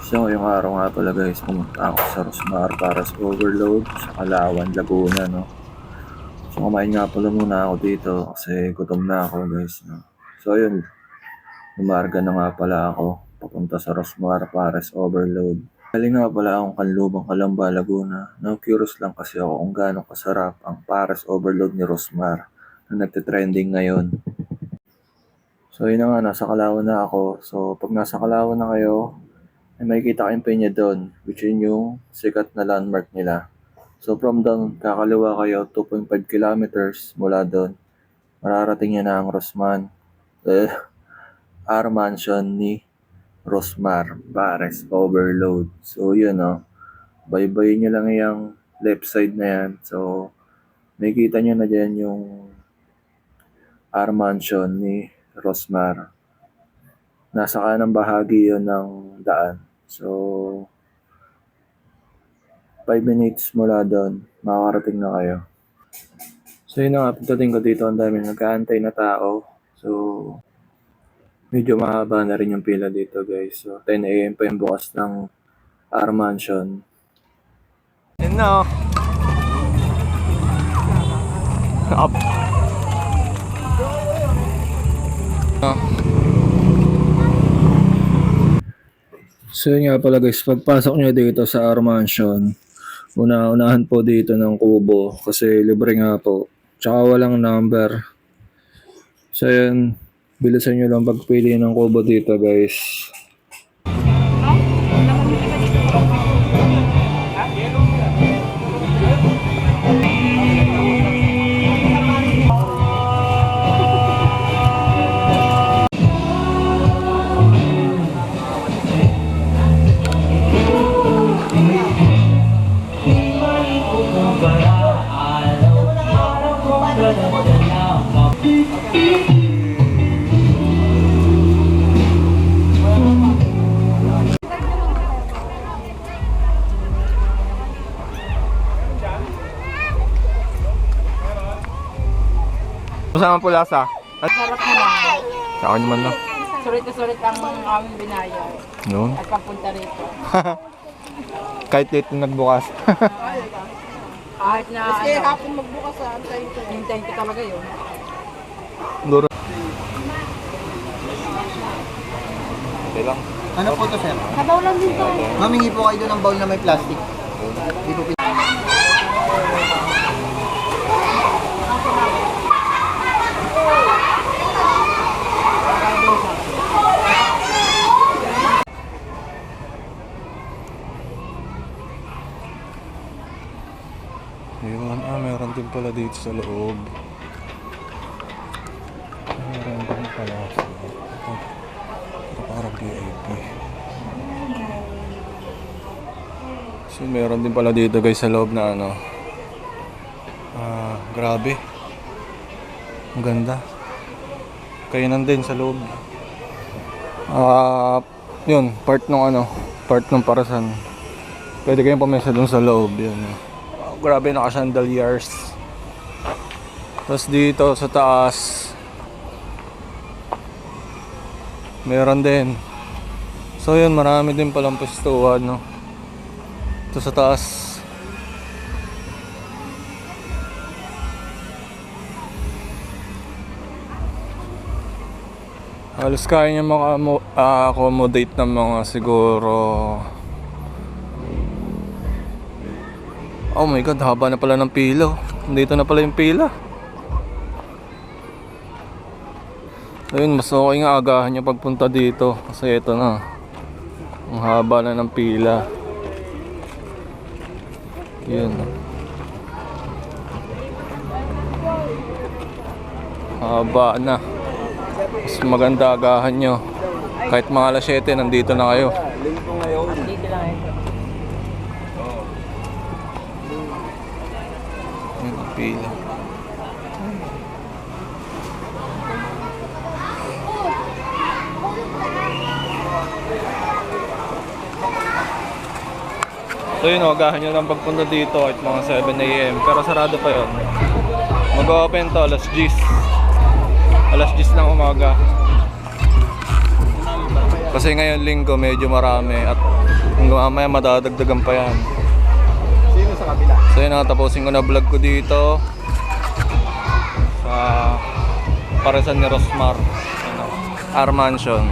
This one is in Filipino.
So ngayong araw nga pala guys, pumunta ako sa Rosmar para sa overload sa Kalawan, Laguna, no. So kumain nga pala muna ako dito kasi gutom na ako guys, no. So ayun, lumarga na nga pala ako papunta sa Rosmar para sa overload. Galing nga pala akong Kanlubang, Calamba, Laguna. No, curious lang kasi ako kung gaano kasarap ang Pares Overload ni Rosmar na nagte-trending ngayon. So yun na nga, nasa Kalawan na ako. So pag nasa Kalawan na kayo, ay makikita kayong Peña doon, which yun yung sikat na landmark nila. So from doon, kakaliwa kayo 2.5 kilometers mula doon. Mararating niya na ang R Mansion ni Rosmar Pares Overload. So yun baybayin nyo lang yung left side na yan. So makikita nyo na dyan yung R Mansion ni Rosmar. Nasa kanang bahagi yun ng daan. So 5 minutes mula doon, makakarating na kayo. So yun na nga, pagdating ko dito, ang dami nag-aantay na tao. So medyo mahaba na rin yung pila dito guys. So 10 AM pa yung bukas ng R Mansion. Yun na. Up. So yun nga pala guys, pagpasok nyo dito sa R Mansion, unahan po dito ng kubo kasi libre nga po. Tsaka walang number. So yun, bilisan nyo lang pagpili ng kubo dito guys. Masama po lasa. Sarap naman. Sa akin naman na. Sulit na sulit ang aming binayar. Noon. At pagpunta rito. Kahit late na nagbukas. Kahit na hapon magbukas sa hintayin ko talaga yun. Duro. Okay lang. Ano po to, sir? Sabaw lang din to. Mamingi po kayo doon ng bowl na may plastic. Di po Yun, meron din pala dito sa loob. Meron din pala sa loob. Ito parang VIP. So meron din pala dito guys sa loob na ano. Grabe. Ang ganda. Kainan din sa loob. Yun, part ng parasan. Pwede kayong pamesa dun sa loob, yun. Grabe, naka-chandeliers. Tapos dito sa taas meron din. So yun, marami din palang pwestuhan, no. Ito sa taas. Halos kaya niya maka-accommodate ng mga siguro. Oh my god, haba na pala ng pila. Dito na pala yung pila. Ayun, mas okay nga agahan nyo pagpunta dito. Kasi ito na. Ang haba na ng pila. Yun. Haba na. Mas maganda agahan nyo. Kahit mga alas 7, nandito na kayo. Dito lang ito. Pila. So yun, agahan nyo lang pagpunta dito at mga 7 AM. Pero sarado pa yun. Mag-open to alas 10. Alas 10 ng umaga. Kasi ngayon linggo medyo marami at hanggang mamaya madadagdagan pa yan. Sino sa kabila? So yun, tapusin ko na vlog ko dito sa Parasan ni Rosmar, ano, R Mansion.